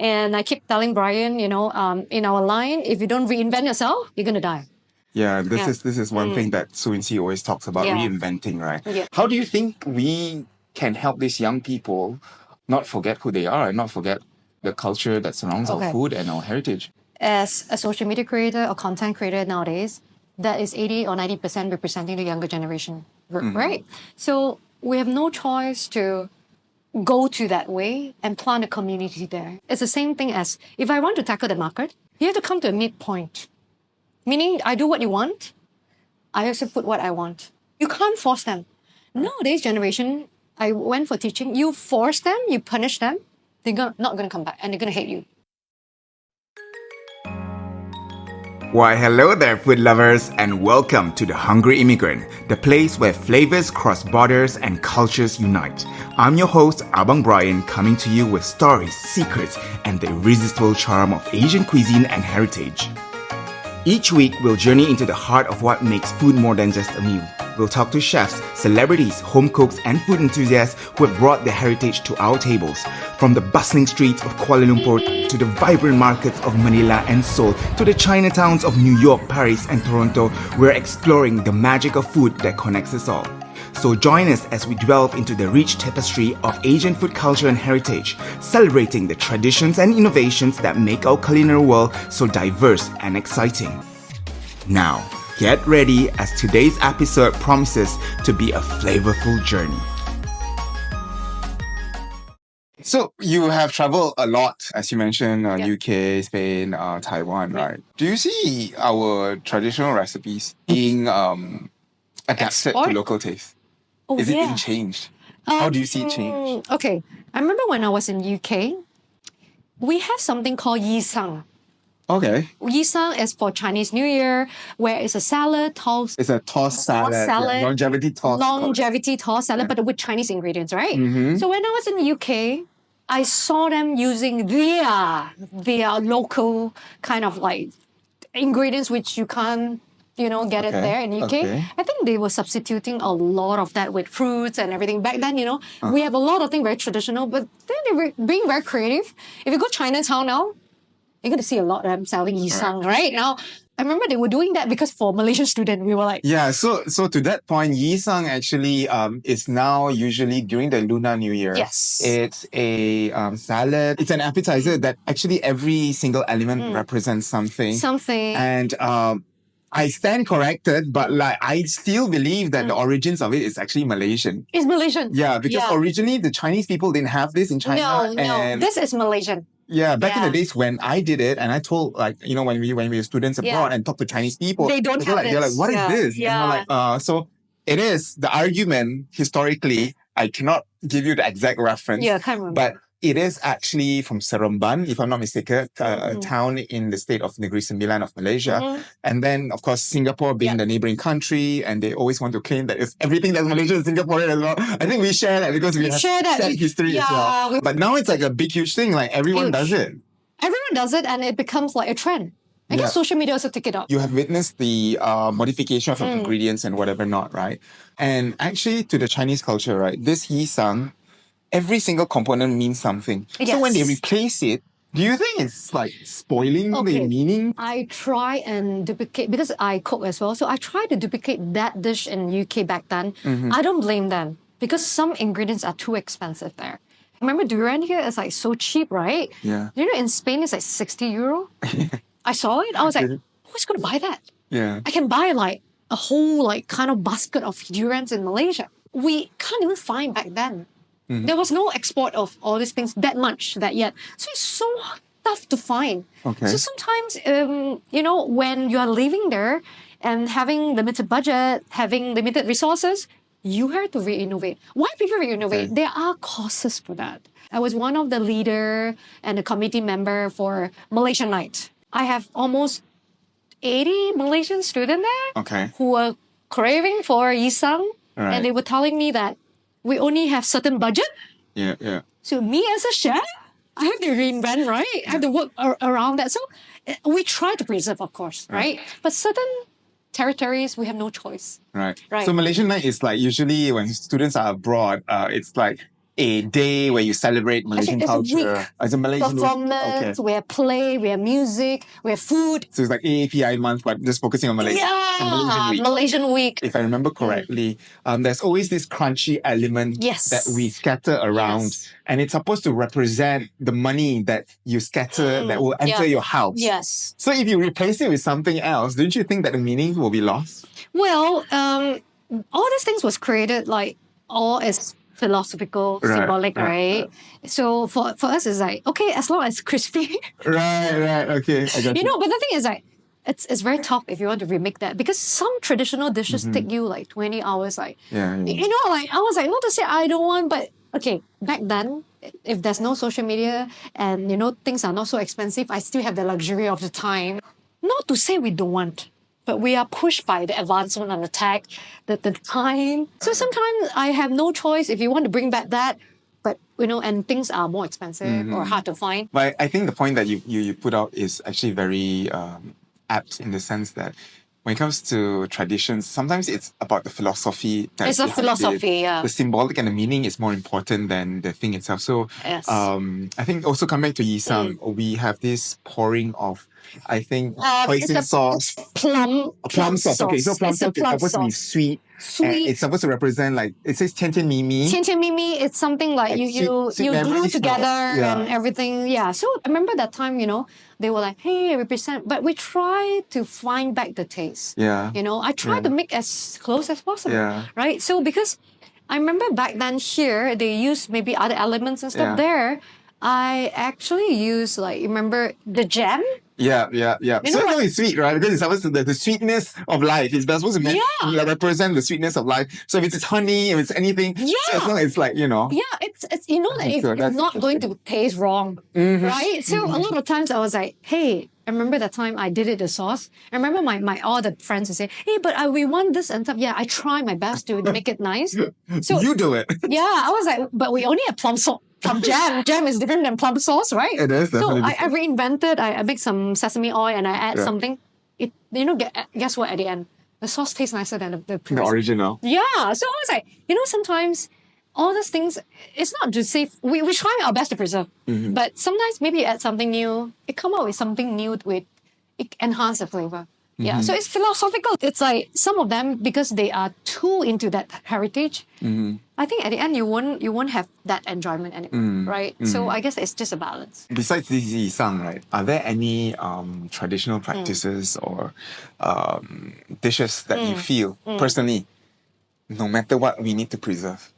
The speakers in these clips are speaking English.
And I keep telling Brian, in our line, if you don't reinvent yourself, you're going to die. Yeah, this is one thing that Soo Wincci always talks about, reinventing, right? Yeah. How do you think we can help these young people not forget who they are and not forget the culture that surrounds our food and our heritage? As a social media creator or content creator nowadays, that is 80 or 90% representing the younger generation, right? So we have no choice to go to that way and plant a community there. It's the same thing as if I want to tackle the market, you have to come to a midpoint. Meaning, I do what you want, I also put what I want. You can't force them. Nowadays generation, I went for teaching, you force them, you punish them, they're not going to come back and they're going to hate you. Why, hello there, food lovers, and welcome to The Hungry Immigrant, the place where flavors cross borders and cultures unite. I'm your host, Abang Brian, coming to you with stories, secrets, and the irresistible charm of Asian cuisine and heritage. Each week, we'll journey into the heart of what makes food more than just a meal. We'll talk to chefs, celebrities, home cooks, and food enthusiasts who have brought their heritage to our tables. From the bustling streets of Kuala Lumpur to the vibrant markets of Manila and Seoul to the Chinatowns of New York, Paris, and Toronto, we're exploring the magic of food that connects us all. So join us as we delve into the rich tapestry of Asian food culture and heritage, celebrating the traditions and innovations that make our culinary world so diverse and exciting. Now, get ready as today's episode promises to be a flavorful journey. So you have traveled a lot, as you mentioned, UK, Spain, Taiwan, right? Do you see our traditional recipes being adapted to local taste? Is it being changed? How do you see it change? Okay, I remember when I was in UK, we have something called Yee Sang. Okay. Yee Sang is for Chinese New Year, where it's a salad tossed. It's a tossed salad. Yeah, longevity tossed salad, but with Chinese ingredients, right? So when I was in the UK, I saw them using their local kind of like ingredients, which you can't get it there in UK. I think they were substituting a lot of that with fruits and everything. Back then, we have a lot of things very traditional, but then they were being very creative. If you go Chinatown now, you're going to see a lot of them selling Yee Sang, right? Now, I remember they were doing that because for Malaysian students, we were like... Yeah, so to that point, Yee Sang actually is now usually during the Lunar New Year. Yes. It's a salad. It's an appetizer that actually every single element represents something. And... I stand corrected, but I still believe that the origins of it is actually Malaysian. It's Malaysian. Yeah, because originally the Chinese people didn't have this in China. No, this is Malaysian. Yeah, back in the days when I did it, and I told when we were students abroad and talked to Chinese people, they're like, what is this? Yeah. And we're like, so it is the argument historically. I cannot give you the exact reference. Yeah, I can't remember. But it is actually from Seremban, if I'm not mistaken, a town in the state of Negeri Sembilan of Malaysia. And then, of course, Singapore being the neighboring country, and they always want to claim that it's everything that's Malaysian is Singaporean as well. I think we share that because we have shared history as well. But now it's like a big, huge thing. Like everyone does it. Everyone does it, and it becomes like a trend. I guess social media also took it up. You have witnessed the modification of ingredients and whatever not, right? And actually, to the Chinese culture, right, this Yee Sang, every single component means something. Yes. So when they replace it, do you think it's like spoiling the meaning? I try and duplicate, because I cook as well, so I try to duplicate that dish in UK back then. I don't blame them, because some ingredients are too expensive there. Remember durian here is like so cheap, right? Yeah. In Spain it's like 60 euro. I saw it, I was like, who's going to buy that? Yeah. I can buy like a whole kind of basket of durians in Malaysia. We can't even find back then. There was no export of all these things that much that yet. So it's so tough to find. Okay. So sometimes, when you are living there and having limited budget, having limited resources, you have to re-innovate. Why people re-innovate? Okay. There are causes for that. I was one of the leader and a committee member for Malaysian Night. I have almost 80 Malaysian students there who were craving for Yee Sang, and they were telling me that we only have certain budget. Yeah. So me as a chef, I have to reinvent, right? I have to work around that. So we try to preserve, of course, right? But certain territories, we have no choice. Right. So Malaysian night is like usually when students are abroad, it's like a day where you celebrate Malaysian Actually, it's a culture? week. It's a Malaysian week. Performance, we have play, we have music, we have food. So it's like AAPI month, but just focusing on Malaysia. Yeah, Malaysian week. If I remember correctly, there's always this crunchy element Yes. that we scatter around. Yes. And it's supposed to represent the money that you scatter that will enter your house. Yes. So if you replace it with something else, don't you think that the meaning will be lost? Well, all these things was created like all as philosophical, symbolic, right? So for us, it's like, okay, as long as crispy. Right, okay. I got You know, but the thing is like, it's very tough if you want to remake that because some traditional dishes take you like 20 hours. Like, Yeah. you know, like I was like, not to say I don't want, but okay, back then, if there's no social media and you know things are not so expensive, I still have the luxury of the time. Not to say we don't want, but we are pushed by the advancement and the tech, the time. So sometimes I have no choice if you want to bring back that, but you know, and things are more expensive or hard to find. But I think the point that you put out is actually very apt in the sense that when it comes to traditions, sometimes it's about the philosophy. It's a philosophy, yeah. The symbolic and the meaning is more important than the thing itself. So Yes. I think also come back to Yee Sang, we have this pouring of, I think, It's hoisin a sauce. plum sauce. Okay, so plum It's a sauce is plum supposed to be sauce. sweet. Sweet. And it's supposed to represent like, it says tian tian mi mi. Tian Tian Mimi, it's something like you sweet glue memories, together yeah. and everything. Yeah. So I remember that time, you know, they were like, hey, represent, but we try to find back the taste. Yeah. You know, I try to make as close as possible. Yeah. Right? So because I remember back then here, they used maybe other elements and stuff Yeah. there. I actually use like, remember the jam? Yeah. You So know what- it's sweet, right? Because it's supposed to the sweetness of life. It's supposed to represent the sweetness of life. So if it's honey, if it's anything, so as long as it's like, you know. Yeah, it's you know that it's not going to taste wrong, right? So a lot of times I was like, hey, I remember that time I did it the sauce. I remember my all the friends would say, hey, but we want this and stuff. Yeah, I try my best to make it nice. So You do it. yeah, I was like, but we only have plum sauce. Plum jam. Jam is different than plum sauce, right? It is So definitely I reinvented. I make some sesame oil and I add something. It guess what? At the end, the sauce tastes nicer than the The previous. original. Yeah. So I was like, you know, sometimes all those things, it's not to say we try our best to preserve, but sometimes maybe you add something new, it come out with something new with it enhance the flavor. Yeah. So it's philosophical. It's like some of them because they are too into that heritage. I think at the end you won't have that enjoyment anymore, right? So I guess it's just a balance. Besides this Yee Sang, right, are there any traditional practices or dishes that you feel personally, no matter what, we need to preserve?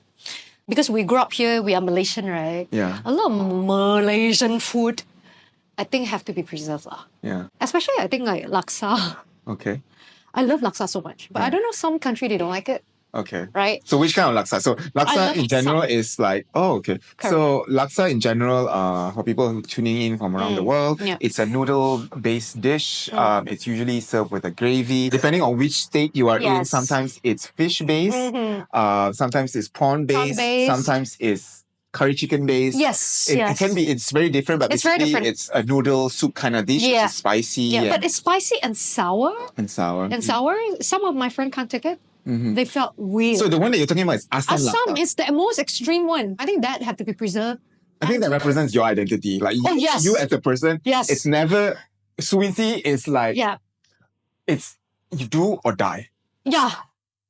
Because we grew up here, we are Malaysian, right? Yeah. A lot of Malaysian food, I think, have to be preserved. Yeah. Especially, I think, like laksa. Okay. I love laksa so much. But I don't know, some country, they don't like it, Okay. right? So which kind of laksa? So laksa love in general laksa. is like, okay. So laksa in general, for people who tuning in from around the world, Yeah. it's a noodle-based dish. It's usually served with a gravy. Depending on which state you are in, Yes. sometimes it's fish-based, sometimes it's prawn-based, Prawn-based. sometimes it's curry chicken-based. Yes, It yes. can be, it's very different, but It's very basically different. it's a noodle soup kind of dish. Yeah. It's spicy Yeah, but it's spicy and sour. and sour. And sour, some of my friends can't take it. They felt weird. So the one that you're talking about is asam laksa. Assam is the most extreme one. I think that had to be preserved. I think that represents your identity. Like you, yes. you as a person. Yes. It's never Soo Wincci is like Yeah. it's you do or die. Yeah.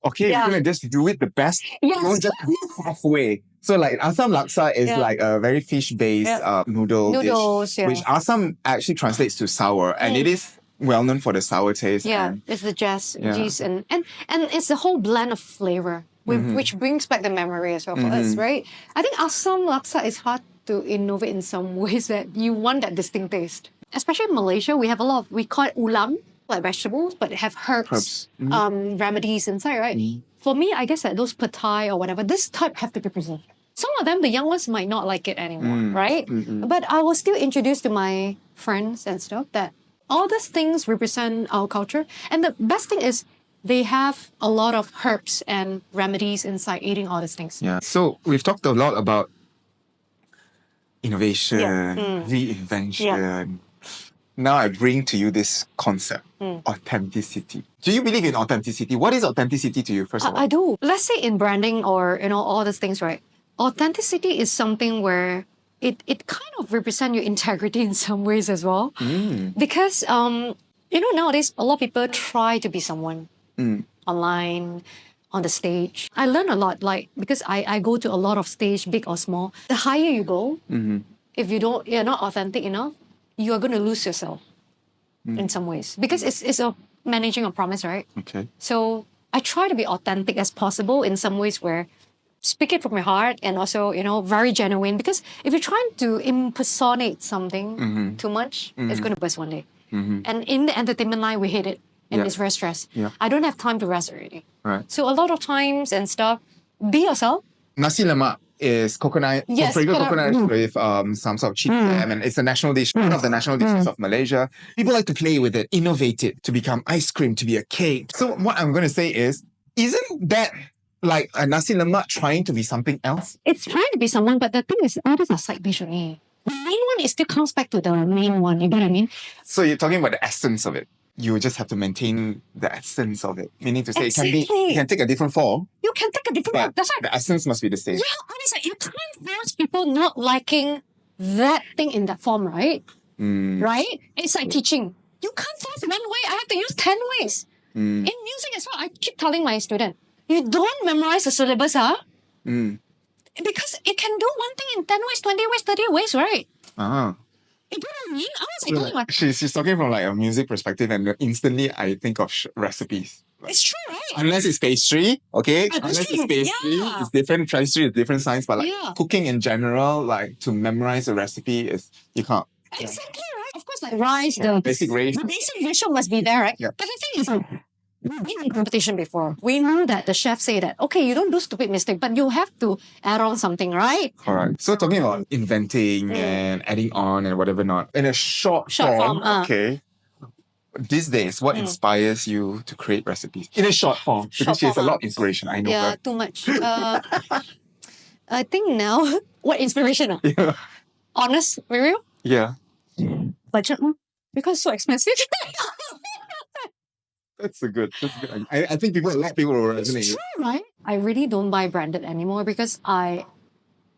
Okay, Yeah. you're gonna just do it the best. Yes. Don't just do it halfway. So like Assam laksa is Yeah. like a very fish-based noodle Noodles, dish, yeah. which Assam actually translates to sour, and it is well known for the sour taste. Yeah, and it's the jazz, Yeah. geez, and it's the whole blend of flavor, which brings back the memory as well for us, right? I think Assam laksa is hard to innovate in some ways that you want that distinct taste. Especially in Malaysia, we have a lot of, we call it ulam, like vegetables, but they have herbs, remedies inside, right? For me, I guess that those patai or whatever, this type have to be preserved. Some of them, the young ones might not like it anymore, right? But I was still introduced to my friends and stuff that all these things represent our culture. And the best thing is they have a lot of herbs and remedies inside eating all these things. Yeah. So we've talked a lot about innovation, reinvention. Now I bring to you this concept, authenticity. Do you believe in authenticity? What is authenticity to you, first of all? I do. Let's say in branding or, all these things, right? authenticity is something where it kind of represents your integrity in some ways as well. Because, nowadays, a lot of people try to be someone online, on the stage. I learn a lot, like, because I go to a lot of stage, big or small. The higher you go, if you're not authentic enough, you are going to lose yourself in some ways. Because it's a managing a promise, right? Okay. So I try to be authentic as possible in some ways where speak it from your heart and also, very genuine. Because if you're trying to impersonate something too much, it's going to burst one day. And in the entertainment line, we hate it. And it's very stressed. Yeah. I don't have time to rest already. Right. So a lot of times and stuff, be yourself. Nasi lemak is coconut, Yes, fragrant coconut. coconut with some sort of cheap lamb, and it's a national dish, one of the national dishes of Malaysia. People like to play with it, innovate it to become ice cream, to be a cake. So what I'm going to say is, isn't that like a nasi lemak trying to be something else? It's trying to be someone, but the thing is, others are side dish only. The main one is still comes back to the main one. You get what I mean? So you're talking about the essence of it. You just have to maintain the essence of it. Meaning to say, Exactly. it can take a different form, You can take a different but one. That's right. the essence must be the same. Yeah, honestly, you can't force people not liking that thing in that form, right? Right? It's like teaching. You can't force one way. I have to use 10 ways. In music as well, I keep telling my student, you don't memorize the syllabus, because it can do one thing in 10 ways, 20 ways, 30 ways, right? You know what I mean? I was like, telling my... She's talking from like a music perspective, and instantly I think of recipes. It's true, right? Unless it's pastry, okay? That's Unless true. it's pastry, Yeah. it's different. Pastry is different science, but like Yeah. cooking in general, like to memorize a recipe is you can't. Exactly, right? Of course, like rice, the Basic ratio. the basic ratio must be there, right? Yeah. But the thing is, we've been in competition before. We know that the chef say that, okay, you don't do stupid mistake, but you have to add on something, right? Correct. So talking about inventing and adding on and whatever not in a short form, form, okay. These days, what inspires you to create recipes in a short form? Because she has a lot of inspiration. I know. Yeah, Right? too much. I think now, what inspiration? Yeah. Honest, real? Yeah. Budget, because it's so expensive. That's good. I think a lot of people will resonate. It's true, right? I really don't buy branded anymore because I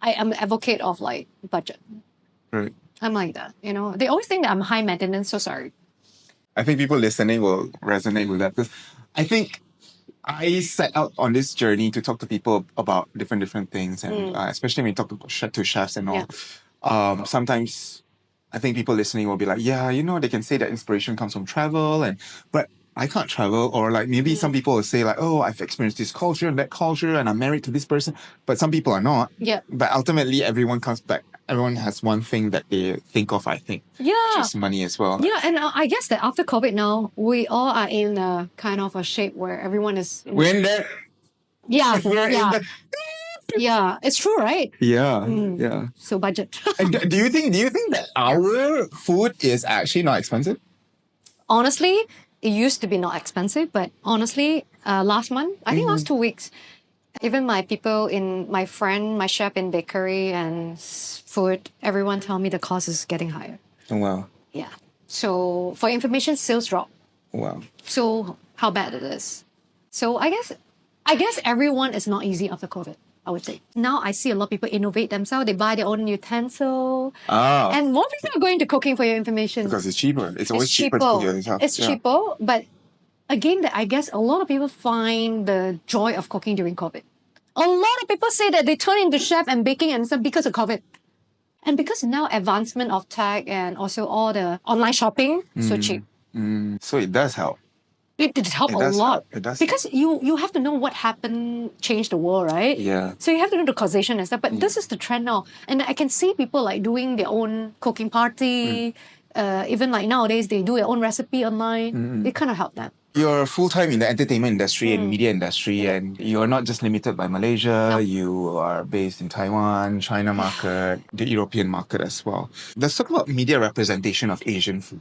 am an advocate of like budget. Right. I'm like that, They always think that I'm high maintenance, so sorry. I think people listening will resonate with that because I think I set out on this journey to talk to people about different things, and especially when you talk to chefs and all. Sometimes I think people listening will be like, yeah, they can say that inspiration comes from travel, but I can't travel, or like maybe some people will say like, oh, I've experienced this culture and that culture, and I'm married to this person, but some people are not. Yeah. But ultimately, everyone comes back. Everyone has one thing that they think of, I think. Yeah. Which is money as well. Yeah, and I guess that after COVID now, we all are in a kind of a shape where everyone is... We're in there. Yeah, We're in yeah. the... Yeah, it's true, right? Yeah, yeah. So budget. And do you think that our food is actually not expensive? Honestly, it used to be not expensive, but honestly, last month, I think last 2 weeks, even my my chef in bakery and food, everyone tell me the cost is getting higher. Oh, wow. Yeah. So for information, sales drop. Wow. So how bad it is. So I guess everyone is not easy after COVID, I would say. Now I see a lot of people innovate themselves. They buy their own utensil. Ah. And more people are going to cooking for your information. Because it's cheaper. It's always cheaper to cook yourself. It's cheaper, but again, I guess a lot of people find the joy of cooking during COVID. A lot of people say that they turn into chef and baking and stuff because of COVID. And because now advancement of tech and also all the online shopping, so cheap. So it does help. It did help a lot. It does because you have to know what happened, changed the world, right? Yeah. So you have to know the causation and stuff. But this is the trend now. And I can see people like doing their own cooking party. Even like nowadays, they do their own recipe online. It kind of help them. You're full-time in the entertainment industry and media industry, and you're not just limited by Malaysia. No. You are based in Taiwan, China market, the European market as well. Let's talk about media representation of Asian food.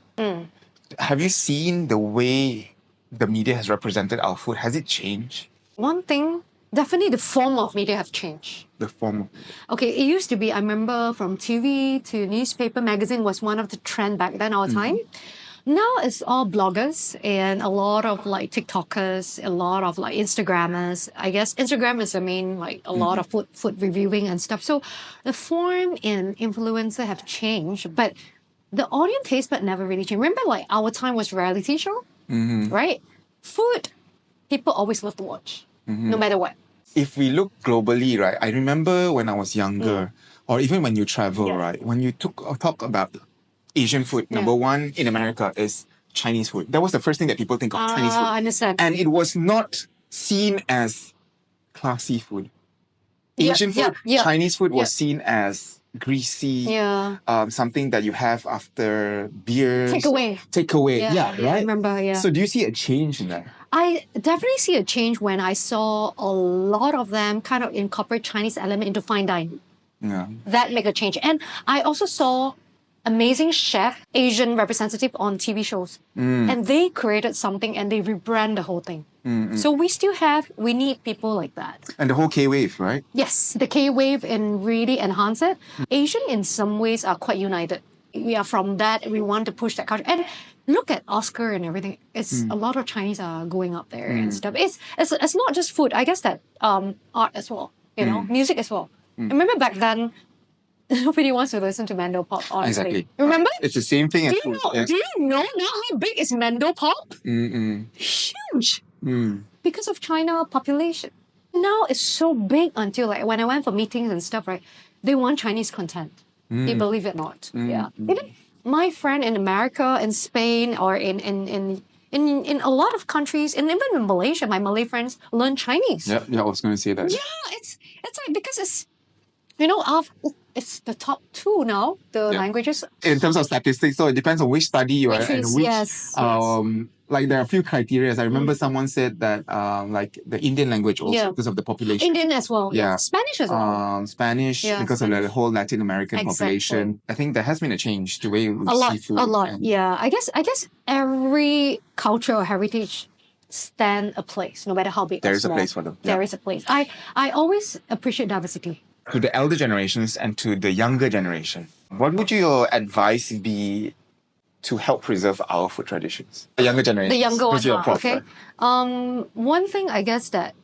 Have you seen the way the media has represented our food? Has it changed? One thing, definitely the form of media have changed. The form. Okay, it used to be, I remember from TV to newspaper, magazine was one of the trend back then, our time. Now it's all bloggers and a lot of like TikTokers, a lot of like Instagrammers. I guess Instagram is the main, like a lot of food reviewing and stuff. So the form and influencer have changed, but the audience taste bud never really changed. Remember, like our time was reality show, right? Food, people always love to watch, no matter what. If we look globally, right, I remember when I was younger, or even when you travel, Yeah. right, when you talk about Asian food, number one in America is Chinese food. That was the first thing that people think of, Chinese food. I understand. And it was not seen as classy food. Yeah, Asian food, yeah. Chinese food was Yeah. seen as greasy, Yeah. something that you have after beers. Takeaway. Yeah, I right? remember, yeah. So do you see a change in that? I definitely see a change when I saw a lot of them kind of incorporate Chinese element into fine dining. Yeah. That make a change. And I also saw amazing chef, Asian representative on TV shows. And they created something and they rebrand the whole thing. So we need people like that. And the whole K-wave, right? Yes, the K-wave and really enhance it. Asian in some ways are quite united. We are from that, we want to push that culture. And look at Oscar and everything. It's a lot of Chinese are going up there and stuff. It's not just food. I guess that art as well, music as well. I remember back then, nobody wants to listen to Mando Pop, honestly. Exactly. Remember? It's the same thing as Do food. you know now how big is Mando Pop? Huge. Because of China population. Now it's so big until like when I went for meetings and stuff, right? They want Chinese content. You believe it or not. Yeah. Even my friend in America, in Spain, or in a lot of countries, and even in Malaysia, my Malay friends learn Chinese. Yeah, I was going to say that. Yeah, it's like because it's it's the top 2 now, the languages. In terms of statistics, so it depends on which study you are and which. Yes. Like there are a few criteria. I remember someone said that like the Indian language also because of the population. Indian as well. Yeah. Spanish as well. Spanish because of the whole Latin American population. I think there has been a change the way we see food. A lot. Yeah. I guess every culture or heritage stand a place, no matter how big There or is a small. place for them. There is a place. I always appreciate diversity. To the elder generations and to the younger generation, what would your advice be to help preserve our food traditions? The younger generation. The younger one, Who's your prof, okay? right? One thing I guess that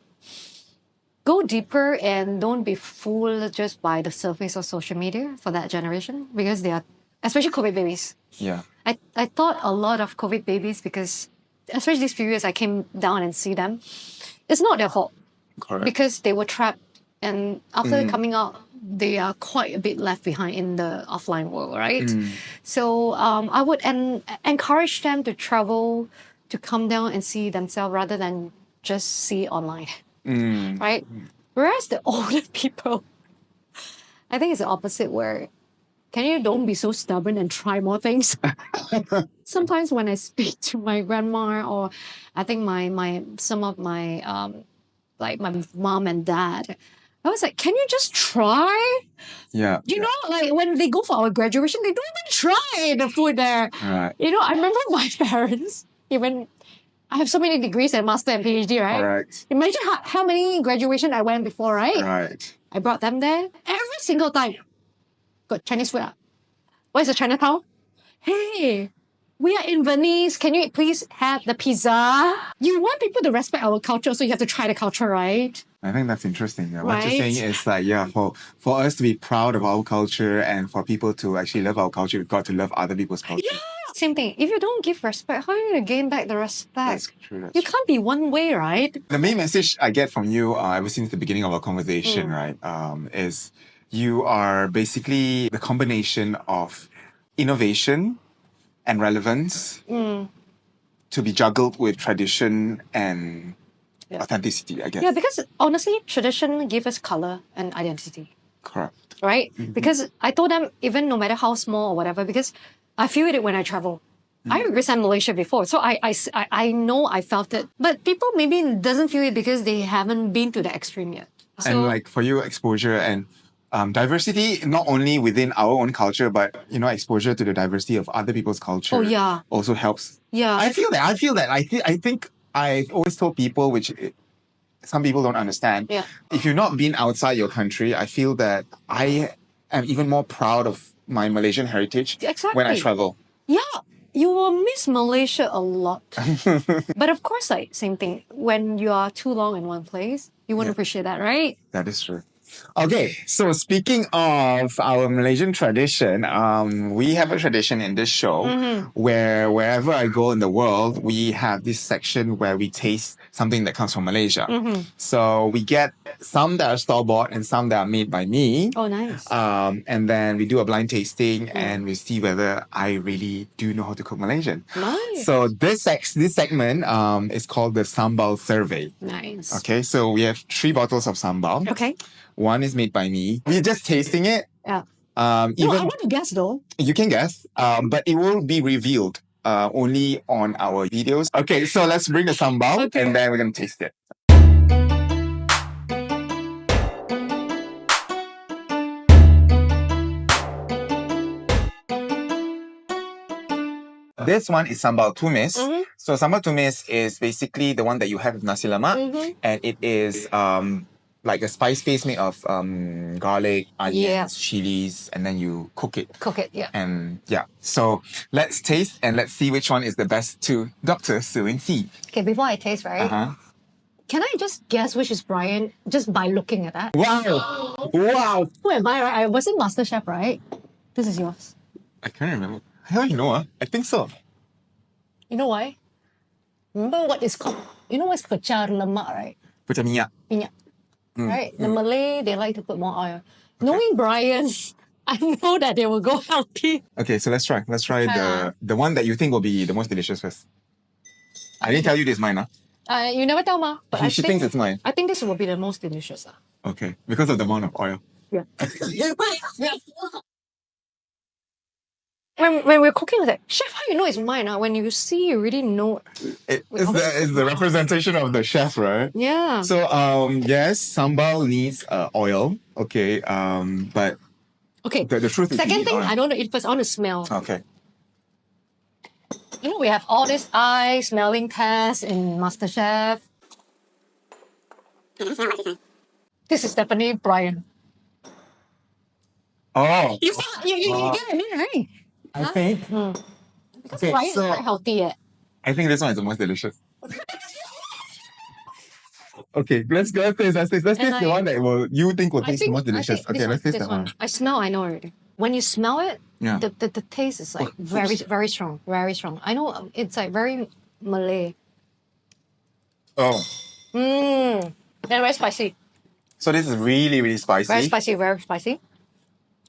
go deeper and don't be fooled just by the surface of social media for that generation because they are, especially COVID babies. Yeah. I thought a lot of COVID babies because, especially these few years I came down and see them, it's not their fault. Correct. Because they were trapped and after coming out, they are quite a bit left behind in the offline world, right? So I would encourage them to travel, to come down and see themselves rather than just see online, right? Whereas the older people, I think it's the opposite where can you don't be so stubborn and try more things? Sometimes when I speak to my grandma or I think some of my like my mom and dad, I was like, can you just try? Yeah. You know, like when they go for our graduation, they don't even try the food there. Right. You know, I remember my parents, even I have so many degrees and master and PhD, right? Correct. Imagine how many graduation I went before, right? Right. I brought them there every single time. Got Chinese food. Where's the Chinatown? Hey, we are in Venice. Can you please have the pizza? You want people to respect our culture, so you have to try the culture, right? I think that's interesting. Yeah. What you're Right. saying is like, for us to be proud of our culture and for people to actually love our culture, we've got to love other people's culture. Yeah. Same thing. If you don't give respect, how are you going to gain back the respect? That's true. That's You can't be one way, right? The main message I get from you ever since the beginning of our conversation, right, is you are basically the combination of innovation and relevance to be juggled with tradition and authenticity, I guess. Yeah, because honestly, tradition gives us color and identity, Correct. right? Because I told them, even no matter how small or whatever, because I feel it when I travel. I represent Malaysia before, so I know I felt it. But people maybe doesn't feel it because they haven't been to the extreme yet. So, And like for you, exposure and diversity, not only within our own culture, but exposure to the diversity of other people's culture. Oh, yeah. Also helps. Yeah. I feel that. I think I've always told people, which some people don't understand. Yeah. If you've not been outside your country, I feel that I am even more proud of my Malaysian heritage Exactly. when I travel. Yeah. You will miss Malaysia a lot. But of course, like, same thing. When you are too long in one place, you won't appreciate that, right? That is true. Okay, so speaking of our Malaysian tradition, we have a tradition in this show where wherever I go in the world, we have this section where we taste something that comes from Malaysia. So we get some that are store-bought and some that are made by me. Oh, nice. And then we do a blind tasting and we see whether I really do know how to cook Malaysian. Nice. So this segment is called the Sambal Survey. Nice. Okay, so we have 3 bottles of sambal. Okay. One is made by me. We're just tasting it. Yeah. Even No, I want to guess though. you can guess, but it will be revealed only on our videos. Okay, so let's bring the sambal and then we're gonna taste it. This one is sambal tumis. So sambal tumis is basically the one that you have with nasi lemak, and it is like a spice paste made of garlic, onions, chilies, and then you cook it. Cook it, yeah. And yeah, so let's taste and let's see which one is the best to Dr.Soo Wincci. Okay, before I taste, right? Can I just guess which is Brian just by looking at that? Wow! Wow! Who am I, right? I was in MasterChef, right? This is yours. I can't remember. How you know? I think so. You know why? Remember what is called? You know what's pecah lemak, right? Pecah minyak. Minyak. Right? The Malay, they like to put more oil. Knowing Brian, I know that they will go healthy. Okay, so let's try. Let's try the one that you think will be the most delicious first. I didn't tell you this is mine, huh? You never tell ma. But She thinks it's mine. I think this will be the most delicious. Okay, because of the amount of oil. Yeah. When we're cooking, it's like, Chef, how you know it's mine? When you see, you really know. It's the representation of the chef, right? Yeah. So yes, sambal needs oil. Okay. But okay. The truth is second thing, oil. I don't know. First, I want to smell. Okay. You know, we have all this eye smelling tests in MasterChef. This is definitely Brian. Oh. You get what I mean, right? I think. Because Brian is quite healthy. I think this one is the most delicious. Okay, let's taste. Let's taste the one that you think will taste the most delicious. Okay, let's taste that one. I smell. I know already. When you smell it, the taste is like very strong, very strong. I know it's like very Malay. Oh. And very spicy. So this is really, really spicy. Very spicy, very spicy.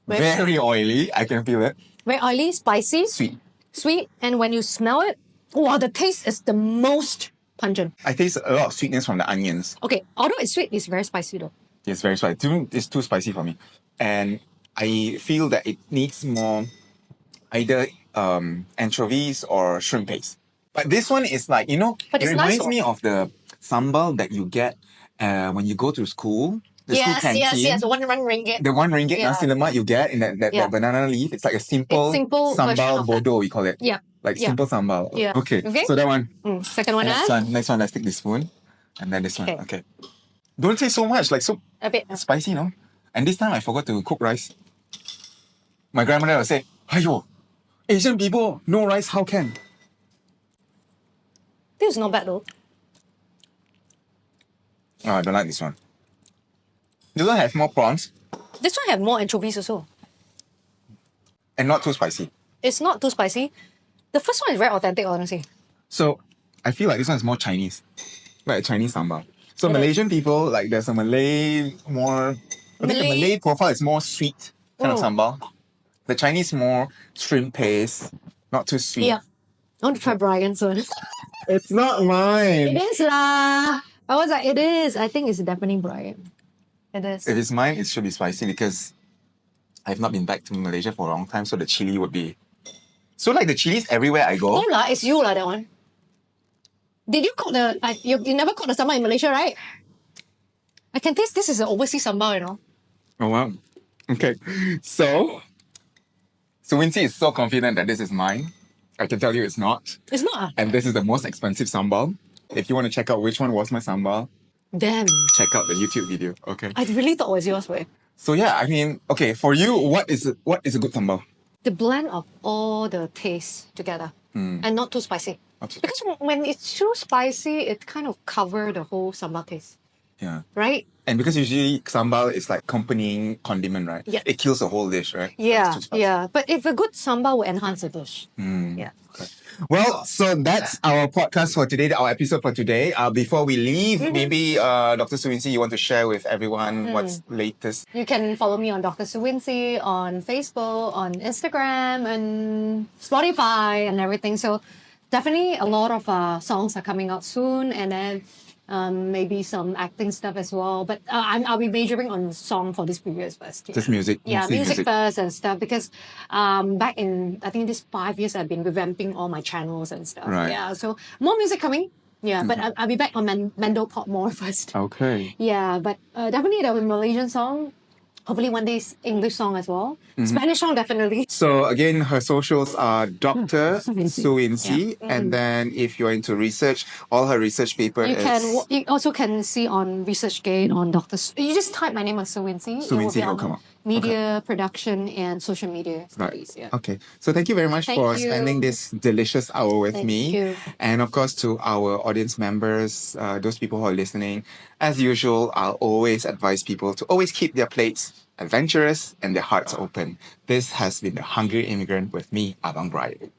Very oily. I can feel it. Very oily, spicy. Sweet. And when you smell it, wow, the taste is the most pungent. I taste a lot of sweetness from the onions. Okay, although it's sweet, it's very spicy though. It's very spicy. It's too spicy for me. And I feel that it needs more either anchovies or shrimp paste. But this one is like, it reminds me of the sambal that you get when you go to school. The school canteen. Yes. 1 ringgit. The 1 ringgit nasi lemak you get in that banana leaf. It's like a simple sambal bodoh, we call it. Yeah. Like simple sambal. Yeah. Okay. So that one. Second one, Next one, let's take this spoon. And then this one. Okay. Don't say so much, like so a bit spicy, no? And this time I forgot to cook rice. My grandmother will say, "Aiyo, Asian people, no rice, how can?" This is not bad though. Oh, I don't like this one. This one has more prawns. This one have more anchovies also. And not too spicy. It's not too spicy. The first one is very authentic, honestly. So, I feel like this one is more Chinese. Like a Chinese sambal. So Malaysian people, like there's a Malay more... I think the Malay profile is more sweet kind of sambal. The Chinese more shrimp paste, not too sweet. Yeah. I want to try Brian soon. It's not mine. It is lah. I was like, it is. I think it's definitely Brian. It is. If it's mine, it should be spicy because I've not been back to Malaysia for a long time, so the chili would be... So like the chilies everywhere I go... No lah, it's you lah, that one. Did you cook the... you never cooked the sambal in Malaysia, right? I can taste this is an overseas sambal, you know. Oh wow. Okay. So Wincci is so confident that this is mine. I can tell you it's not. It's not. And this is the most expensive sambal. If you want to check out which one was my sambal, damn. check out the YouTube video. Okay. I really thought it was yours, wait. So yeah, I mean, okay, for you, what is a good sambal? The blend of all the tastes together. and not too spicy. Absolutely. Because when it's too spicy, it kind of cover the whole sambal taste, Yeah. right? And because usually sambal is like accompanying condiment, right? Yeah. It kills the whole dish, right? If it's Yeah, too spicy. yeah. But if a good sambal will enhance the dish. Yeah. Okay. Well, so that's our podcast for today, our episode for today. Before we leave, maybe Dr. Soo Wincci, you want to share with everyone what's latest? You can follow me on Dr.Soo Wincci on Facebook, on Instagram, and Spotify, and everything. So definitely a lot of songs are coming out soon, and then maybe some acting stuff as well. But I'll be majoring on song for this period first. Just music. Yeah, mostly music first and stuff, because back in, I think, this 5 years, I've been revamping all my channels and stuff. Right. Yeah, so more music coming. Yeah, but I'll be back on Mando Pop more first. Okay. Yeah, but definitely the Malaysian song. Hopefully one day English song as well. Spanish song definitely. So again, her socials are Dr. Soo Wincci, and then if you're into research, all her research paper You also can see on ResearchGate on Dr. You just type my name on Soo Wincci. Soo Wincci will come up. Media production and social media studies. Yeah. Okay. So thank you very much Thank for you. spending this delicious hour with Thank me. you. And of course, to our audience members, those people who are listening, as usual, I'll always advise people to always keep their plates adventurous and their hearts open. This has been The Hungry Immigrant with me, Abang Brian.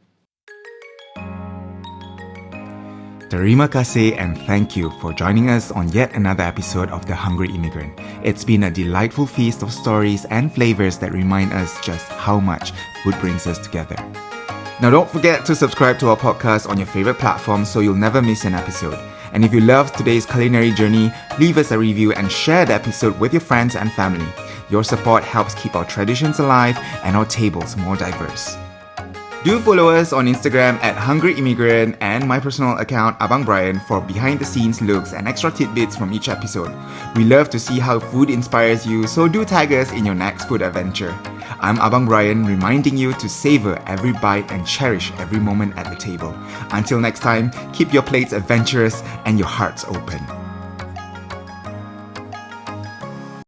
Terima kasih and thank you for joining us on yet another episode of The Hungry Immigrant. It's been a delightful feast of stories and flavors that remind us just how much food brings us together. Now don't forget to subscribe to our podcast on your favorite platform so you'll never miss an episode. And if you loved today's culinary journey, leave us a review and share the episode with your friends and family. Your support helps keep our traditions alive and our tables more diverse. Do follow us on Instagram at Hungry Immigrant and my personal account Abang Brian for behind-the-scenes looks and extra tidbits from each episode. We love to see how food inspires you, so do tag us in your next food adventure. I'm Abang Brian, reminding you to savor every bite and cherish every moment at the table. Until next time, keep your plates adventurous and your hearts open.